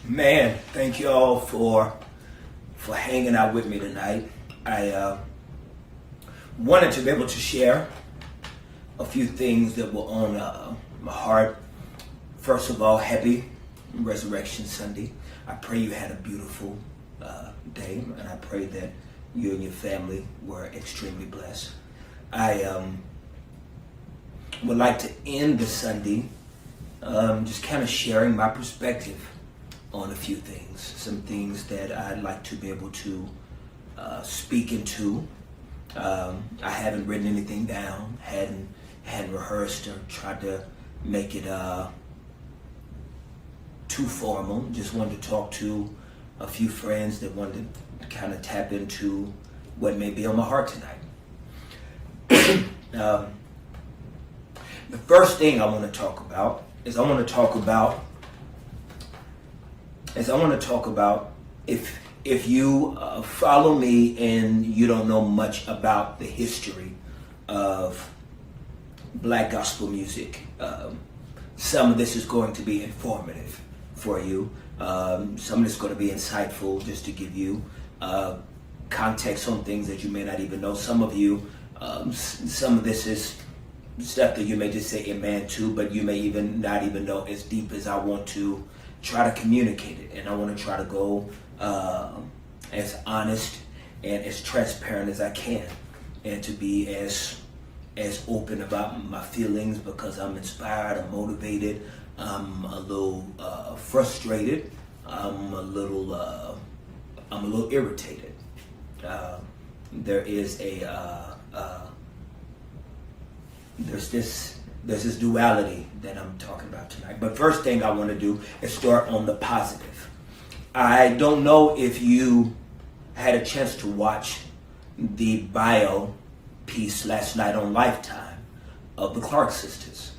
Man, thank you all for hanging out with me tonight. I wanted to be able to share a few things that were on my heart. First of all, happy Resurrection Sunday. I pray you had a beautiful day, and I pray that you and your family were extremely blessed. I would like to end the Sunday just kind of sharing my perspective on a few things, some things that I'd like to be able to speak into. I haven't written anything down, hadn't rehearsed or tried to make it too formal. Just wanted to talk to a few friends that wanted to kind of tap into what may be on my heart tonight. The first thing I want to talk about is I want to talk about if you follow me and you don't know much about the history of black gospel music, some of this is going to be informative for you. Some of this is going to be insightful, just to give you context on things that you may not even know. Some of you, some of this is stuff that you may just say amen to, but you may even not even know as deep as I want to try to communicate it. And I want to try to go as honest and as transparent as I can, and to be as open about my feelings, because I'm inspired, I'm motivated, I'm a little frustrated, I'm a little irritated. There is there's this duality that I'm talking about tonight. But first thing I want to do is start on the positive. I don't know if you had a chance to watch the bio piece last night on Lifetime of the Clark sisters.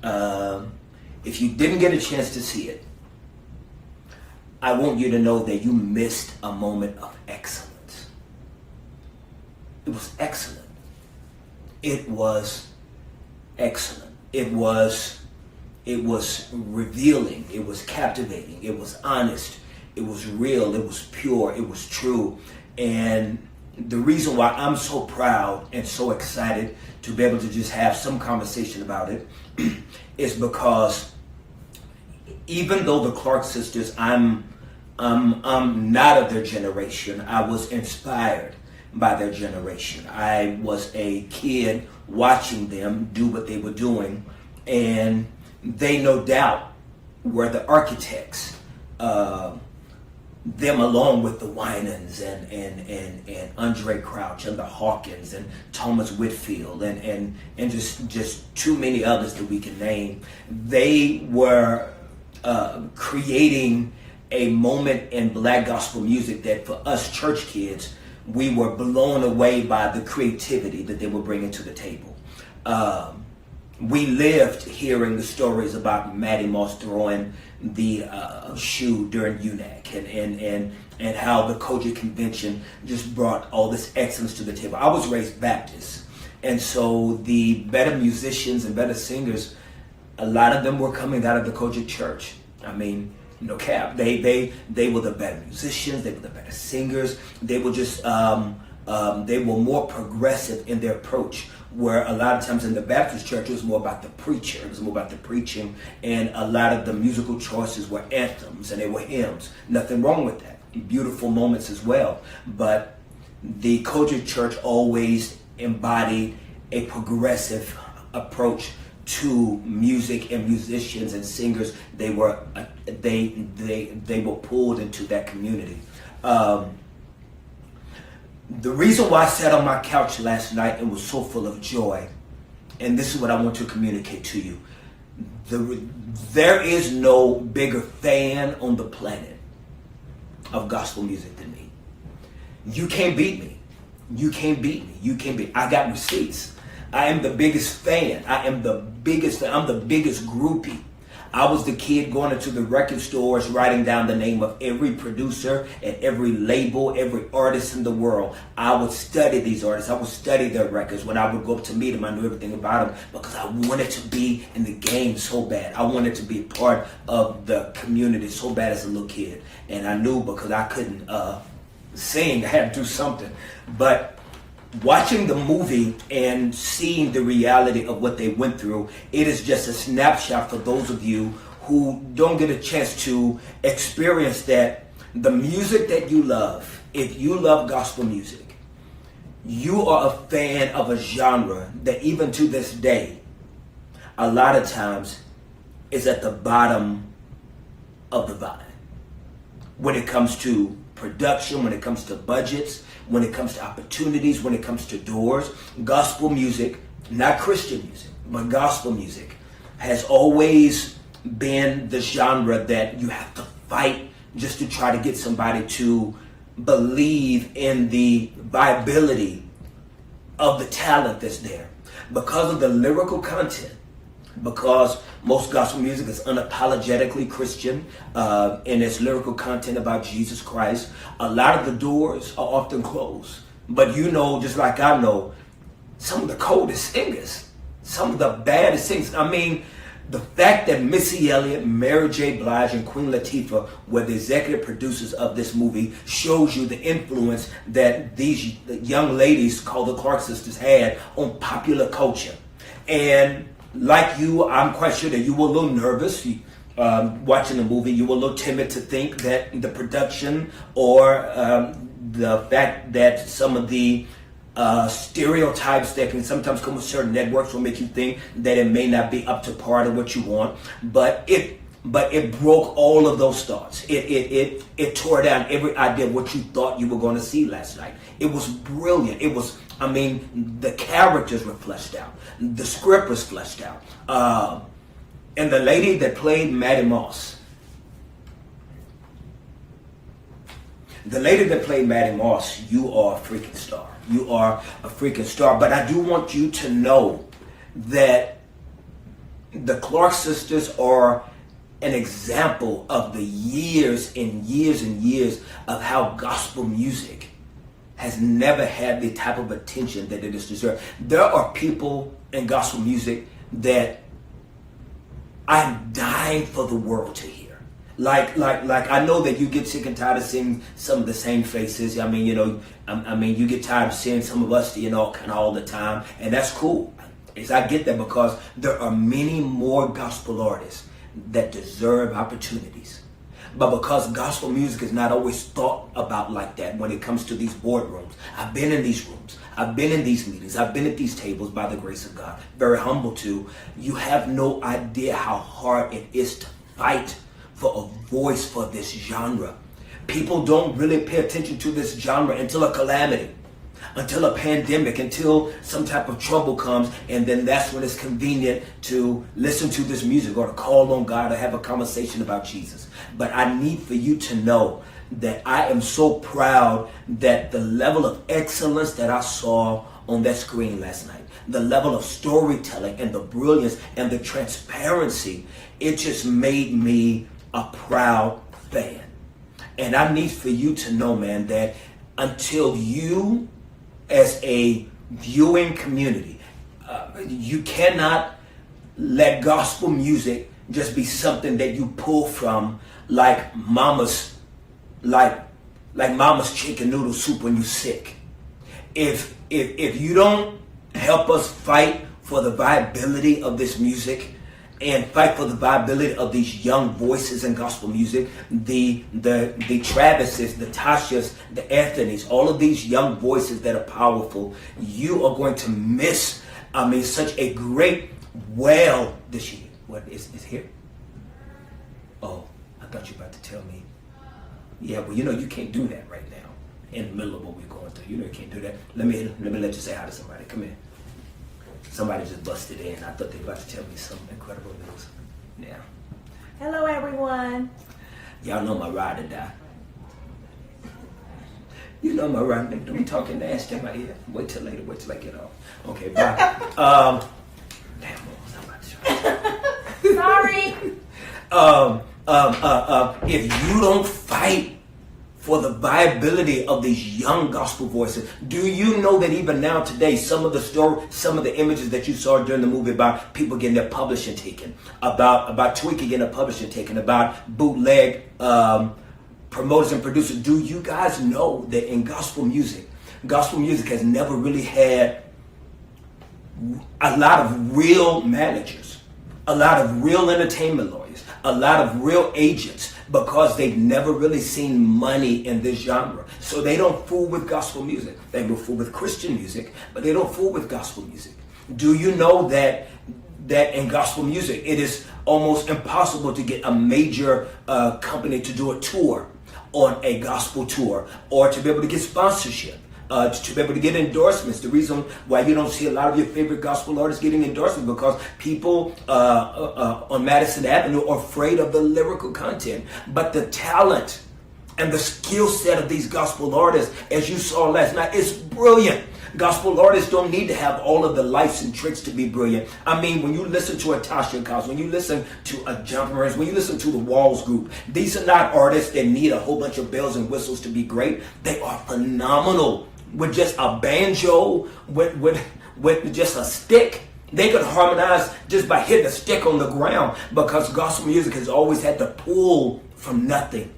If you didn't get a chance to see it, I want you to know that you missed a moment of excellence. It was excellent. It was excellent. It was revealing. It was captivating. It was honest. It was real. It was pure. It was true. And the reason why I'm so proud and so excited to be able to just have some conversation about it is because even though the Clark sisters, I'm not of their generation, I was inspired by their generation. I was a kid watching them do what they were doing, and they no doubt were the architects, them along with the Winans and Andre Crouch and the Hawkins and Thomas Whitfield and just too many others that we can name. They were creating a moment in black gospel music that for us church kids, we were blown away by the creativity that they were bringing to the table. We lived hearing the stories about Matty Moss throwing the shoe during UNAC and how the Kojic Convention just brought all this excellence to the table. I was raised Baptist, and so the better musicians and better singers, a lot of them were coming out of the Kojic Church. I mean, no cap. They were the better musicians. They were the better singers. They were just they were more progressive in their approach. Where a lot of times in the Baptist church, it was more about the preacher. It was more about the preaching, and a lot of the musical choices were anthems and they were hymns. Nothing wrong with that. Beautiful moments as well. But the Kojic church always embodied a progressive approach to music and musicians and singers. They were pulled into that community. The reason why I sat on my couch last night and was so full of joy, and this is what I want to communicate to you. There is no bigger fan on the planet of gospel music than me. You can't beat me. You can't beat me. You can't beat me. I got receipts. I am the biggest fan. I'm the biggest groupie. I was the kid going into the record stores, writing down the name of every producer and every label, every artist in the world. I would study these artists. I would study their records. When I would go up to meet them, I knew everything about them because I wanted to be in the game so bad. I wanted to be a part of the community so bad as a little kid. And I knew because I couldn't sing, I had to do something. But watching the movie and seeing the reality of what they went through, it is just a snapshot for those of you who don't get a chance to experience that. The music that you love, if you love gospel music, you are a fan of a genre that even to this day, a lot of times is at the bottom of the vine. When it comes to production, when it comes to budgets, when it comes to opportunities, when it comes to doors, gospel music, not Christian music, but gospel music has always been the genre that you have to fight just to try to get somebody to believe in the viability of the talent that's there. Because of the lyrical content, because most gospel music is unapologetically Christian in its lyrical content about Jesus Christ, a lot of the doors are often closed. But you know, just like I know, some of the coldest singers, some of the baddest singers. I mean, the fact that Missy Elliott, Mary J. Blige, and Queen Latifah were the executive producers of this movie shows you the influence that these young ladies called the Clark sisters had on popular culture. And like you, I'm quite sure that you were a little nervous watching the movie. You were a little timid to think that the production or the fact that some of the stereotypes that can sometimes come with certain networks will make you think that it may not be up to par to what you want. But it broke all of those thoughts. It tore down every idea of what you thought you were going to see last night. It was brilliant. It was, I mean, the characters were fleshed out. The script was fleshed out. And the lady that played Maddie Moss, you are a freaking star. You are a freaking star. But I do want you to know that the Clark sisters are an example of the years and years and years of how gospel music has never had the type of attention that it is deserved. There are people in gospel music that I'm dying for the world to hear. Like I know that you get sick and tired of seeing some of the same faces. I mean, you know, you get tired of seeing some of us, you know, kind of all the time, and that's cool. I get that because there are many more gospel artists that deserve opportunities. But because gospel music is not always thought about like that when it comes to these boardrooms. I've been in these rooms. I've been in these meetings. I've been at these tables by the grace of God. Very humble too. You have no idea how hard it is to fight for a voice for this genre. People don't really pay attention to this genre until a calamity, until a pandemic, until some type of trouble comes, and then that's when it's convenient to listen to this music or to call on God or have a conversation about Jesus. But I need for you to know that I am so proud that the level of excellence that I saw on that screen last night, the level of storytelling and the brilliance and the transparency, it just made me a proud fan. And I need for you to know, man, that until you as a viewing community, you cannot let gospel music just be something that you pull from like mama's chicken noodle soup when you're sick. If you don't help us fight for the viability of this music and fight for the viability of these young voices in gospel music, the Travises, the Tashas, the Anthonys, all of these young voices that are powerful, you are going to miss, such a great well this year. What is here? Oh, I thought you were about to tell me. Yeah, well, you can't do that right now in the middle of what we're going through. You can't do that. Let me let you say hi to somebody. Come here. Somebody just busted in. I thought they were about to tell me some incredible news. Yeah. Hello, everyone. Y'all know my ride or die. You know my ride. Don't be talking nasty in my ear. Wait till later. Wait till I get off. Okay, bye. Damn, what was I about to try? Sorry. If you don't fight for the viability of these young gospel voices, do you know that even now today, some of the images that you saw during the movie about people getting their publishing taken, about Tweaker getting a publishing taken, about bootleg promoters and producers, do you guys know that in gospel music has never really had a lot of real managers, a lot of real entertainment lawyers, a lot of real agents, because they've never really seen money in this genre. So they don't fool with gospel music. They will fool with Christian music, but they don't fool with gospel music. Do you know that in gospel music, it is almost impossible to get a major company to do a tour on a gospel tour, or to be able to get sponsorship, to be able to get endorsements? The reason why you don't see a lot of your favorite gospel artists getting endorsements because people on Madison Avenue are afraid of the lyrical content. But the talent and the skill set of these gospel artists, as you saw last night, is brilliant. Gospel artists don't need to have all of the lights and tricks to be brilliant. I mean, when you listen to a Tasha Cobbs, when you listen to a Jumperers, when you listen to the Walls Group, these are not artists that need a whole bunch of bells and whistles to be great. They are phenomenal with just a banjo, with just a stick. They could harmonize just by hitting a stick on the ground, because gospel music has always had to pull from nothing.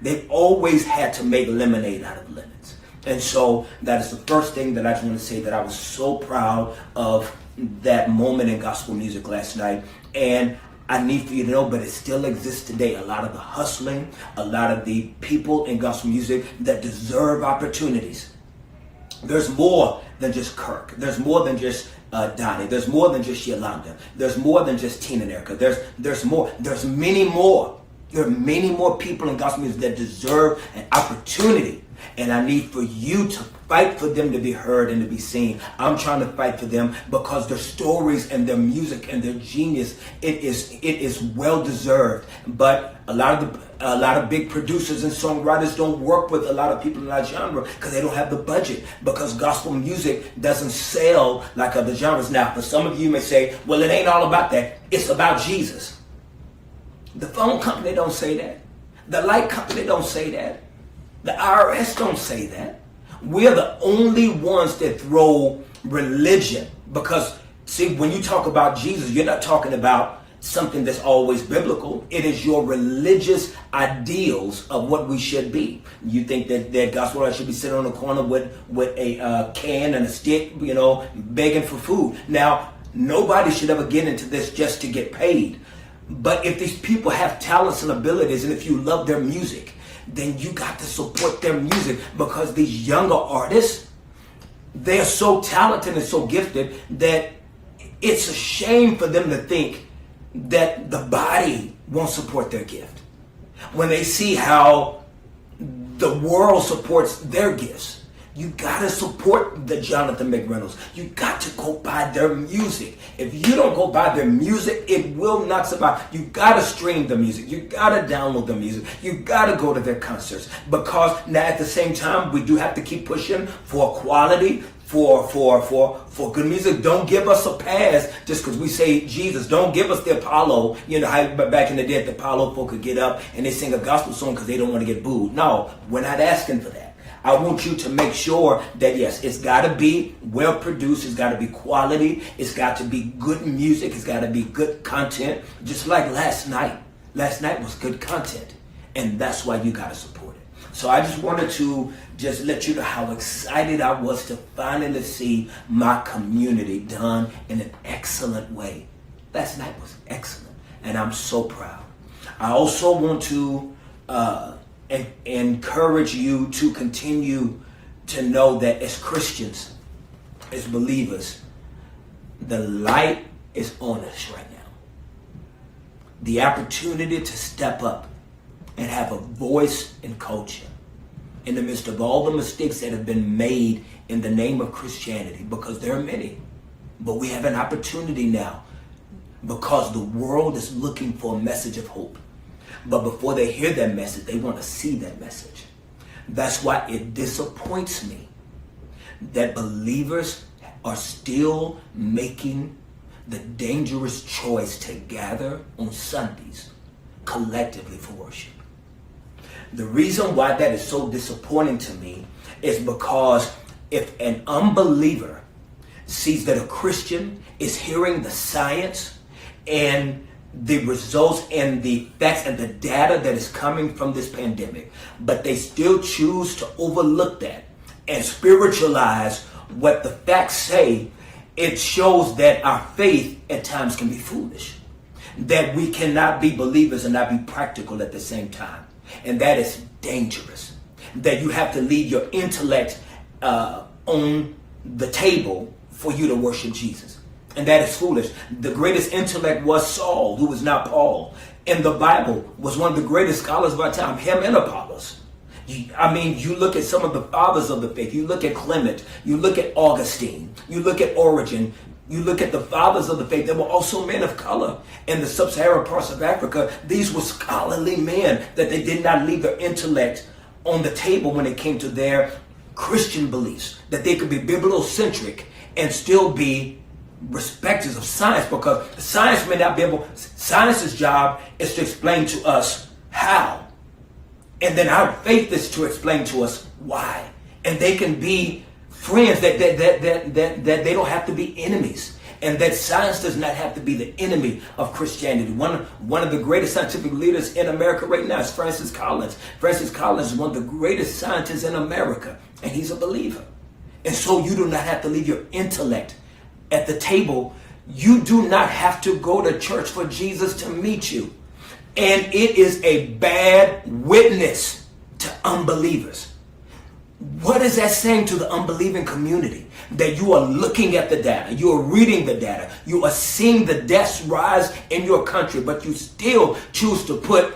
They've always had to make lemonade out of lemons. And so that is the first thing that I just want to say, that I was so proud of that moment in gospel music last night. And I need for you to know, but it still exists today. A lot of the hustling, a lot of the people in gospel music that deserve opportunities. There's more than just Kirk. There's more than just Donnie. There's more than just Yolanda. There's more than just Tina and Erica. There's more. There's many more. There are many more people in gospel music that deserve an opportunity. And I need for you to fight for them to be heard and to be seen. I'm trying to fight for them because their stories and their music and their genius, it is well deserved. But a lot of big producers and songwriters don't work with a lot of people in that genre because they don't have the budget, because gospel music doesn't sell like other genres. Now, for some of you may say, well, it ain't all about that. It's about Jesus. The phone company don't say that. The light company don't say that. The IRS don't say that. We're the only ones that throw religion, because, see, when you talk about Jesus, you're not talking about something that's always biblical. It is your religious ideals of what we should be. You think that gospel artists should be sitting on the corner with a can and a stick, begging for food. Now, nobody should ever get into this just to get paid. But if these people have talents and abilities, and if you love their music, then you got to support their music, because these younger artists, they're so talented and so gifted that it's a shame for them to think that the body won't support their gift when they see how the world supports their gifts. You gotta support the Jonathan McReynolds. You got to go buy their music. If you don't go buy their music, it will not survive. You gotta stream the music. You gotta download the music. You gotta go to their concerts. Because now at the same time, we do have to keep pushing for quality, for good music. Don't give us a pass just because we say Jesus. Don't give us the Apollo. You know how back in the day the Apollo folk could get up and they sing a gospel song because they don't want to get booed. No, we're not asking for that. I want you to make sure that, yes, it's got to be well produced. It's got to be quality. It's got to be good music. It's got to be good content. Just like last night. Last night was good content. And that's why you got to support it. So I just wanted to just let you know how excited I was to finally see my community done in an excellent way. Last night was excellent. And I'm so proud. I also want to and encourage you to continue to know that as Christians, as believers, the light is on us right now. The opportunity to step up and have a voice in culture in the midst of all the mistakes that have been made in the name of Christianity, because there are many. But we have an opportunity now, because the world is looking for a message of hope. But before they hear that message, they want to see that message. That's why it disappoints me that believers are still making the dangerous choice to gather on Sundays collectively for worship. The reason why that is so disappointing to me is because if an unbeliever sees that a Christian is hearing the science and the results and the facts and the data that is coming from this pandemic, but they still choose to overlook that and spiritualize what the facts say, it shows that our faith at times can be foolish. That we cannot be believers and not be practical at the same time. And that is dangerous. That you have to leave your intellect on the table for you to worship Jesus. And that is foolish. The greatest intellect was Saul, who was not Paul. In the Bible, was one of the greatest scholars of our time, him and Apollos. You look at some of the fathers of the faith. You look at Clement. You look at Augustine. You look at Origen. You look at the fathers of the faith. There were also men of color in the sub-Saharan parts of Africa. These were scholarly men that they did not leave their intellect on the table when it came to their Christian beliefs. That they could be bibliocentric and still be respecters of science, because science may not be able. Science's job is to explain to us how. And then our faith is to explain to us why. And they can be friends, that they don't have to be enemies. And that science does not have to be the enemy of Christianity. One of the greatest scientific leaders in America right now is Francis Collins. Francis Collins is one of the greatest scientists in America. And he's a believer. And so you do not have to leave your intellect at the table. You do not have to go to church for Jesus to meet you. And it is a bad witness to unbelievers. What is that saying to the unbelieving community? That you are looking at the data, you are reading the data, you are seeing the deaths rise in your country, but you still choose to put,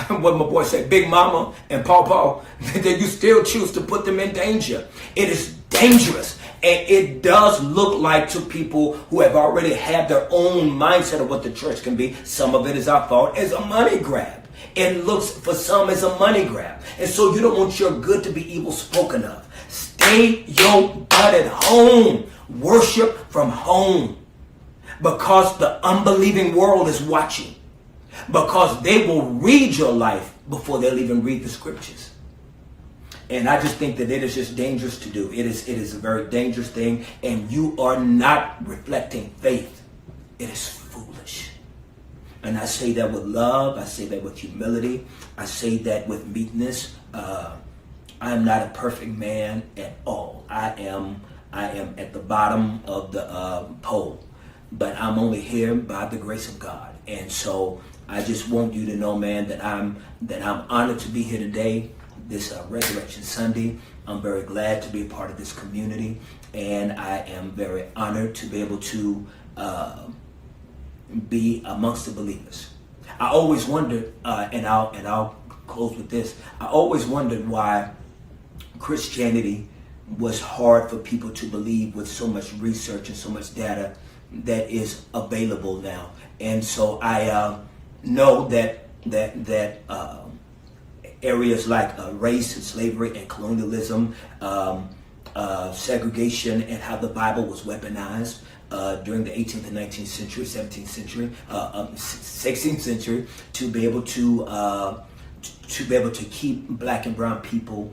what my boy said, Big Mama and Paw, that you still choose to put them in danger. It is dangerous. And it does look like, to people who have already had their own mindset of what the church can be, some of it is our fault, as a money grab. It looks for some as a money grab. And so you don't want your good to be evil spoken of. Stay your butt at home. Worship from home. Because the unbelieving world is watching. Because they will read your life before they'll even read the scriptures. And I just think that it is just dangerous to do. It is a very dangerous thing. And you are not reflecting faith. It is foolish. And I say that with love. I say that with humility. I say that with meekness. I am not a perfect man at all. I am at the bottom of the pole. But I'm only here by the grace of God. And so I just want you to know, man, that I'm honored to be here today. This Resurrection Sunday. I'm very glad to be a part of this community, and I am very honored to be able to be amongst the believers. I always wondered, and I'll close with this. I always wondered why Christianity was hard for people to believe with so much research and so much data that is available now. And so I know that areas like race and slavery and colonialism, segregation, and how the Bible was weaponized during the 18th and 19th century, 17th century, 16th century, to be able to keep black and brown people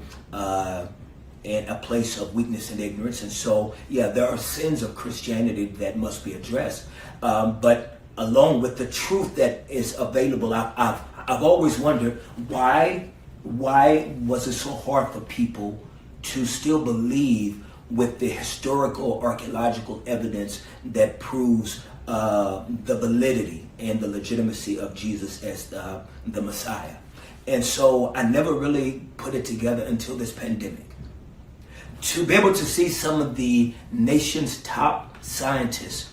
in a place of weakness and ignorance. And so, yeah, there are sins of Christianity that must be addressed. But along with the truth that is available, I've always wondered why was it so hard for people to still believe with the historical archaeological evidence that proves the validity and the legitimacy of Jesus as the Messiah. And so I never really put it together until this pandemic. To be able to see some of the nation's top scientists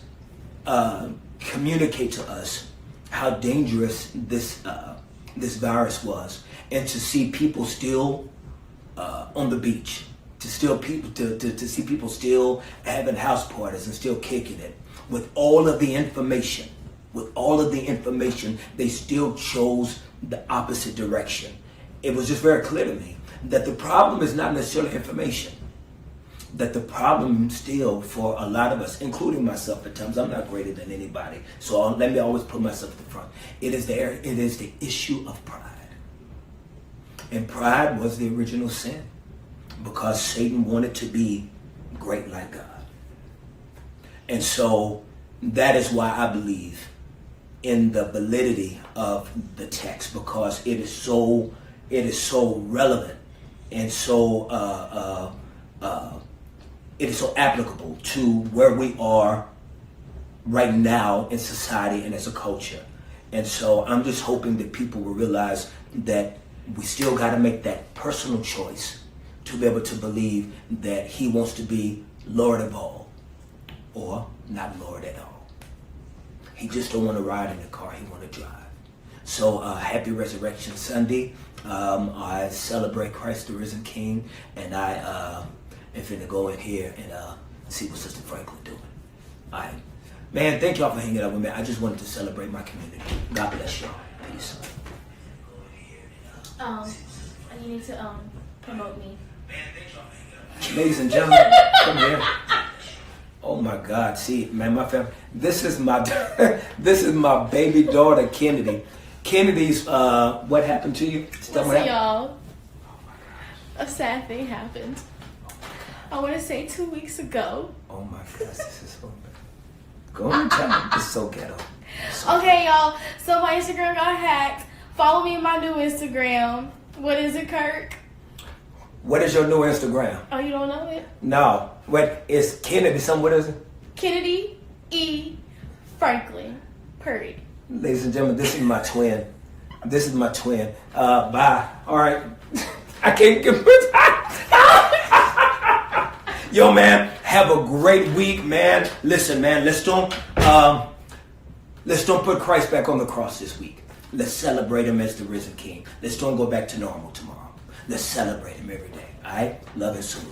communicate to us how dangerous this virus was, and to see people still on the beach, to see people still having house parties and still kicking it, with all of the information, they still chose the opposite direction. It was just very clear to me that the problem is not necessarily information. that the problem still for a lot of us, including myself at times, I'm not greater than anybody. So let me always put myself at the front. It is the issue of pride. And pride was the original sin because Satan wanted to be great like God. And so that is why I believe in the validity of the text, because it is so relevant and so it is so applicable to where we are right now in society and as a culture. And so I'm just hoping that people will realize that we still got to make that personal choice to be able to believe that he wants to be Lord of all or not Lord at all. He just don't want to ride in the car, he want to drive. So happy Resurrection Sunday. I celebrate Christ the risen King, and I am finna go in here and see what Sister Franklin doing. All right. Man, thank y'all for hanging out with me. I just wanted to celebrate my community. God bless y'all. Peace. You need to promote me. Ladies and gentlemen, come here. Oh my God! See, man, my family. This is my baby daughter, Kennedy. Kennedy's. What happened to you? Listen, y'all. A sad thing happened. I want to say 2 weeks ago. Oh my gosh, this is so bad. Go on, tell me. This is so ghetto. Okay, y'all. So my Instagram got hacked. Follow me on my new Instagram. What is it, Kirk? What is your new Instagram? Oh, you don't know it? No. What is Kennedy? What is it? Kennedy E. Franklin. Purdy. Ladies and gentlemen, this is my twin. This is my twin. Bye. All right. I can't get Yo, man, have a great week, man. Listen, man, let's don't put Christ back on the cross this week. Let's celebrate him as the risen King. Let's don't go back to normal tomorrow. Let's celebrate him every day. All right? Love and salute.